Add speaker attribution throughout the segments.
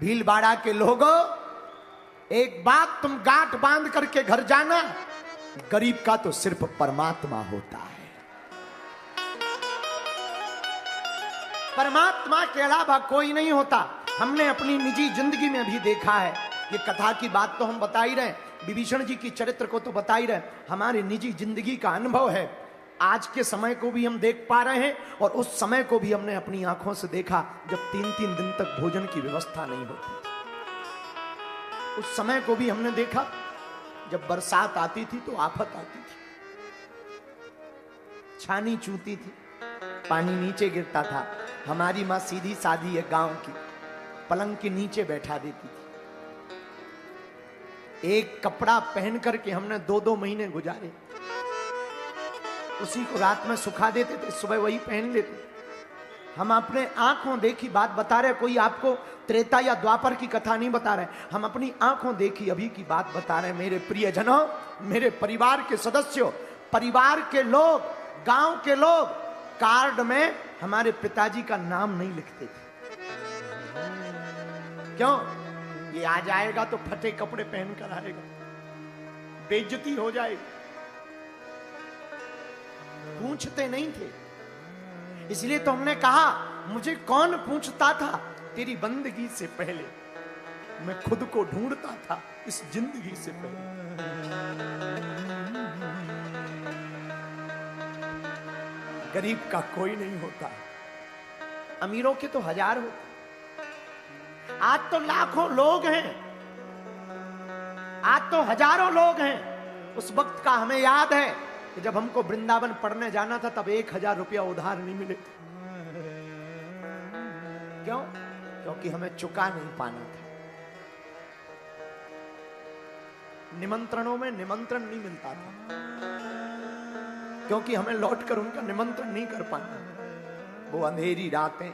Speaker 1: भीलवाड़ा के लोगों, एक बात तुम गांठ बांध करके घर जाना, गरीब का तो सिर्फ परमात्मा होता है। परमात्मा के अलावा कोई नहीं होता। हमने अपनी निजी जिंदगी में भी देखा है। ये कथा की बात तो हम बता ही रहे, विभीषण जी की चरित्र को तो बता ही रहे, हमारी निजी जिंदगी का अनुभव है। आज के समय को भी हम देख पा रहे हैं और उस समय को भी हमने अपनी आंखों से देखा जब 3-3 दिन तक भोजन की व्यवस्था नहीं होती। उस समय को भी हमने देखा जब बरसात आती थी तो आफत आती थी, छानी चूती थी, पानी नीचे गिरता था। हमारी मां सीधी सादी है गांव की, पलंग के नीचे बैठा देती थी। एक कपड़ा पहन करके हमने 2-2 महीने गुजारे, उसी को रात में सुखा देते थे, सुबह वही पहन लेते। हम अपने आंखों देखी बात बता रहे, कोई आपको त्रेता या द्वापर की कथा नहीं बता रहे, हम अपनी आंखों देखी अभी की बात बता रहे। मेरे प्रियजनों, मेरे परिवार के सदस्यों, परिवार के लोग, गांव के लोग कार्ड में हमारे पिताजी का नाम नहीं लिखते थे। क्यों? ये आ जाएगा तो फटे कपड़े पहन कर आएगा, बेइज्जती हो जाएगी। पूछते नहीं थे। इसलिए तो हमने कहा, मुझे कौन पूछता था तेरी बंदगी से पहले, मैं खुद को ढूंढता था इस जिंदगी से पहले। गरीब का कोई नहीं होता, अमीरों के तो हजार होते। आज तो लाखों लोग हैं, आज तो हजारों लोग हैं। उस वक्त का हमें याद है कि जब हमको वृंदावन पढ़ने जाना था तब 1000 रुपया उधार नहीं मिले थे। क्यों? क्योंकि हमें चुका नहीं पाना था। निमंत्रणों में निमंत्रण नहीं मिलता था, क्योंकि हमें लौटकर उनका निमंत्रण नहीं कर पाना। वो अंधेरी रातें,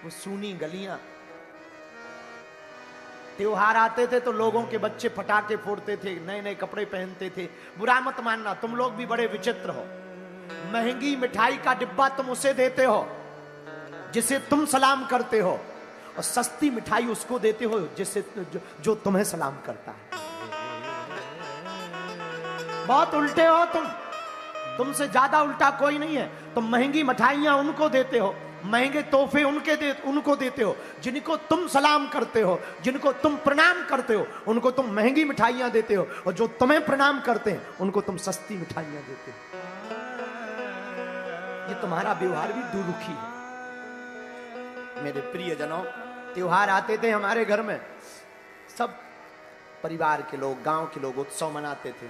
Speaker 1: वो सूनी गलियां। त्योहार आते थे तो लोगों के बच्चे पटाखे फोड़ते थे, नए नए कपड़े पहनते थे। बुरा मत मानना, तुम लोग भी बड़े विचित्र हो। महंगी मिठाई का डिब्बा तुम उसे देते हो जिसे तुम सलाम करते हो, और सस्ती मिठाई उसको देते हो जिसे जो तुम्हें सलाम करता है। बहुत उल्टे हो तुम, तुमसे ज्यादा उल्टा कोई नहीं है। तुम महंगी मिठाइयां उनको देते हो, महंगे तोहफे उनको देते हो। जिनको तुम सलाम करते हो, जिनको तुम प्रणाम करते हो, उनको तुम महंगी मिठाइयां देते हो, और जो तुम्हें प्रणाम करते हैं उनको तुम सस्ती मिठाइयां देते हो। ये तुम्हारा व्यवहार भी दुरुखी है। मेरे प्रियजनों, त्योहार आते थे हमारे घर में, सब परिवार के लोग, गांव के लोग उत्सव मनाते थे।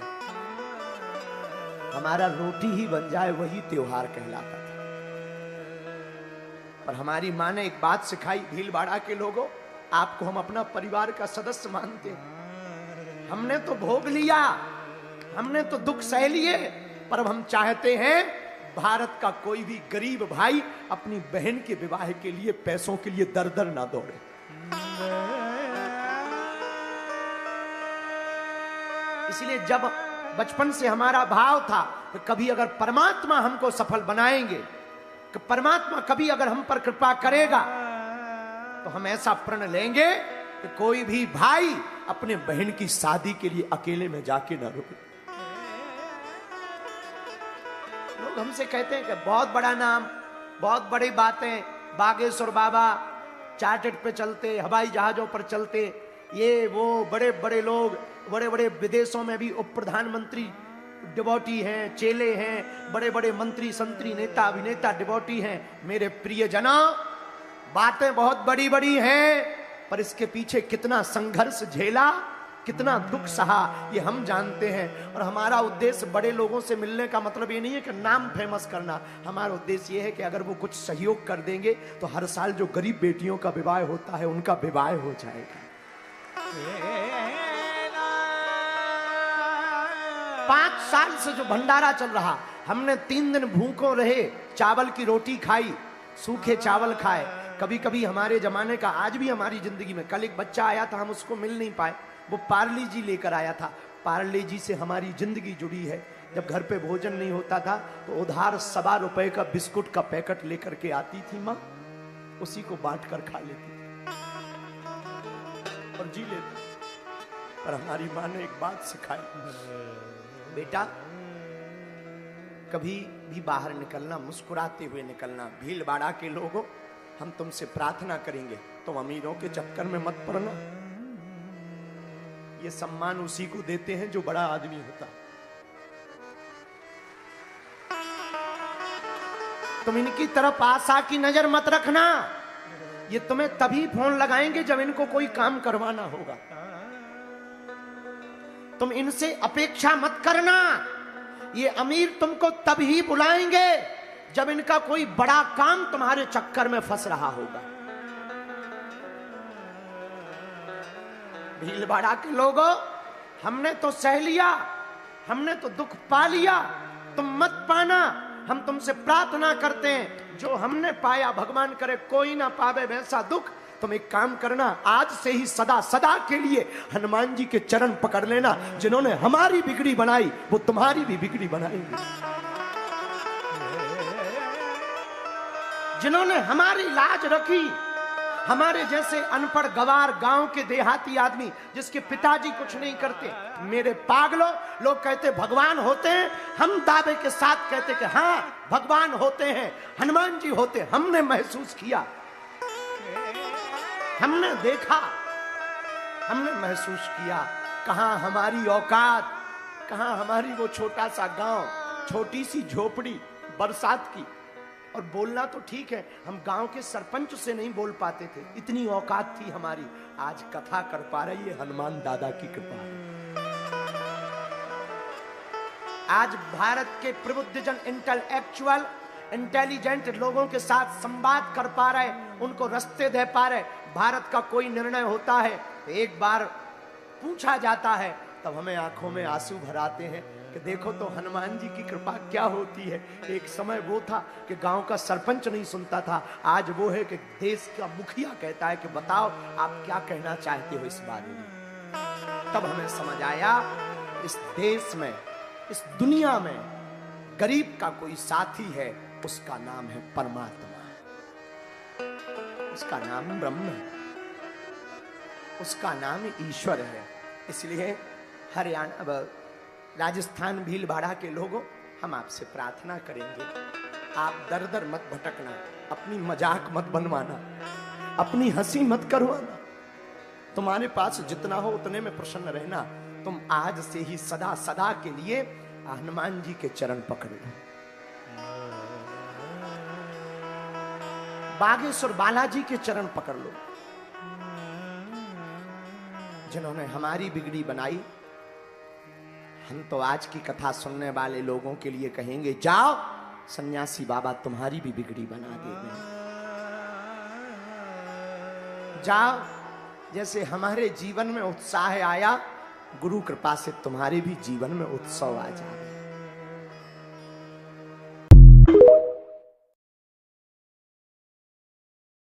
Speaker 1: हमारा रोटी ही बन जाए वही त्योहार कहलाता था। पर हमारी मां ने एक बात सिखाई, भीलवाड़ा के लोगों, आपको हम अपना परिवार का सदस्य मानते हैं। हमने तो भोग लिया, हमने तो दुख सह लिए, पर अब हम चाहते हैं भारत का कोई भी गरीब भाई अपनी बहन के विवाह के लिए पैसों के लिए दर दर ना दौड़े। इसलिए जब बचपन से हमारा भाव था कि कभी अगर परमात्मा हमको सफल बनाएंगे, कि परमात्मा कभी अगर हम पर कृपा करेगा, तो हम ऐसा प्रण लेंगे कि कोई भी भाई अपने बहन की शादी के लिए अकेले में जाके ना रुके। लोग हमसे कहते हैं कि बहुत बड़ा नाम, बहुत बड़ी बातें, बागेश्वर बाबा चार्टर्ड पे चलते, हवाई जहाजों पर चलते, ये वो बड़े बड़े लोग, बड़े बड़े विदेशों में भी उप प्रधानमंत्री डिवोटी हैं, चेले हैं, बड़े बड़े मंत्री संतरी, नेता अभिनेता डिवोटी हैं। मेरे प्रियजनों, बातें बहुत बड़ी बड़ी हैं, पर इसके पीछे कितना संघर्ष झेला, कितना दुख सहा, ये हम जानते हैं। और हमारा उद्देश्य बड़े लोगों से मिलने का मतलब ये नहीं है कि नाम फेमस करना। हमारा उद्देश्य ये है कि अगर वो कुछ सहयोग कर देंगे तो हर साल जो गरीब बेटियों का विवाह होता है उनका विवाह हो जाएगा। 5 साल से जो भंडारा चल रहा, हमने 3 दिन भूखों रहे, चावल की रोटी खाई, सूखे चावल खाए। कभी कभी हमारे जमाने का, आज भी हमारी जिंदगी में, कल एक बच्चा आया था, हम उसको मिल नहीं पाए, वो पार्ले जी लेकर आया था। पार्ले जी से हमारी जिंदगी जुड़ी है। जब घर पे भोजन नहीं होता था तो उधार 1.25 रुपए का बिस्कुट का पैकेट लेकर के आती थी माँ, उसी को बांट कर खा लेती थी। और जी लेते। पर हमारी माँ ने एक बात सिखाई, बेटा कभी भी बाहर निकलना मुस्कुराते हुए निकलना। भीड़ बाड़ा के लोगों, हम तुमसे प्रार्थना करेंगे, तुम अमीरों के चक्कर में मत पड़ना। ये सम्मान उसी को देते हैं जो बड़ा आदमी होता। तुम इनकी तरफ आशा की नजर मत रखना। ये तुम्हें तभी फोन लगाएंगे जब इनको कोई काम करवाना होगा। तुम इनसे अपेक्षा मत करना। ये अमीर तुमको तभी बुलाएंगे जब इनका कोई बड़ा काम तुम्हारे चक्कर में फंस रहा होगा। भीलवाड़ा के लोगों, हमने तो सह लिया, हमने तो दुख पा लिया, तुम मत पाना। हम तुमसे प्रार्थना करते हैं, जो हमने पाया भगवान करे कोई ना पावे वैसा दुख। तुम एक काम करना, आज से ही सदा सदा के लिए हनुमान जी के चरण पकड़ लेना। जिन्होंने हमारी बिगड़ी बनाई वो तुम्हारी भी बिगड़ी बनाएंगे। जिन्होंने हमारी लाज रखी, हमारे जैसे अनपढ़ गवार गांव के देहाती आदमी जिसके पिताजी कुछ नहीं करते, मेरे पागलों, लोग कहते भगवान होते हैं, हम दावे के साथ कहते कि हाँ भगवान होते हैं, हनुमान जी होते। हमने महसूस किया, हमने देखा, हमने महसूस किया। कहां हमारी औकात, कहां हमारी वो छोटा सा गांव, छोटी सी झोपड़ी बरसात की। और बोलना तो ठीक है, हम गांव के सरपंच से नहीं बोल पाते थे, इतनी औकात थी हमारी। आज कथा कर पा रही है, हनुमान दादा की कृपा है। आज भारत के प्रबुद्धजन, इंटेलेक्चुअल, इंटेलिजेंट लोगों के साथ संवाद कर पा रहे, उनको रास्ते दे पा रहे। भारत का कोई निर्णय होता है, एक बार पूछा जाता है, तब हमें आंखों में आंसू भर आते हैं कि देखो तो हनुमान जी की कृपा क्या होती है। एक समय वो था कि गांव का सरपंच नहीं सुनता था, आज वो है कि देश का मुखिया कहता है कि बताओ आप क्या कहना चाहते हो इस बारे में। तब हमें समझ आया, इस देश में, इस दुनिया में गरीब का कोई साथी है, उसका नाम है परमात्मा, उसका नाम ब्रह्म है, उसका नाम ईश्वर है। इसलिए हरियाणा, राजस्थान, भीलवाड़ा के लोगों, हम आपसे प्रार्थना करेंगे, आप दर दर मत भटकना, अपनी मजाक मत बनवाना, अपनी हंसी मत करवाना। तुम्हारे पास जितना हो उतने में प्रसन्न रहना। तुम आज से ही सदा सदा के लिए हनुमान जी के चरण पकड़ लो। बागेश्वर बालाजी के चरण पकड़ लो, जिन्होंने हमारी बिगड़ी बनाई। हम तो आज की कथा सुनने वाले लोगों के लिए कहेंगे, जाओ सन्यासी बाबा तुम्हारी भी बिगड़ी बना देंगे। जाओ, जैसे हमारे जीवन में उत्साह आया, गुरु कृपा से तुम्हारे भी जीवन में उत्सव आ जाए।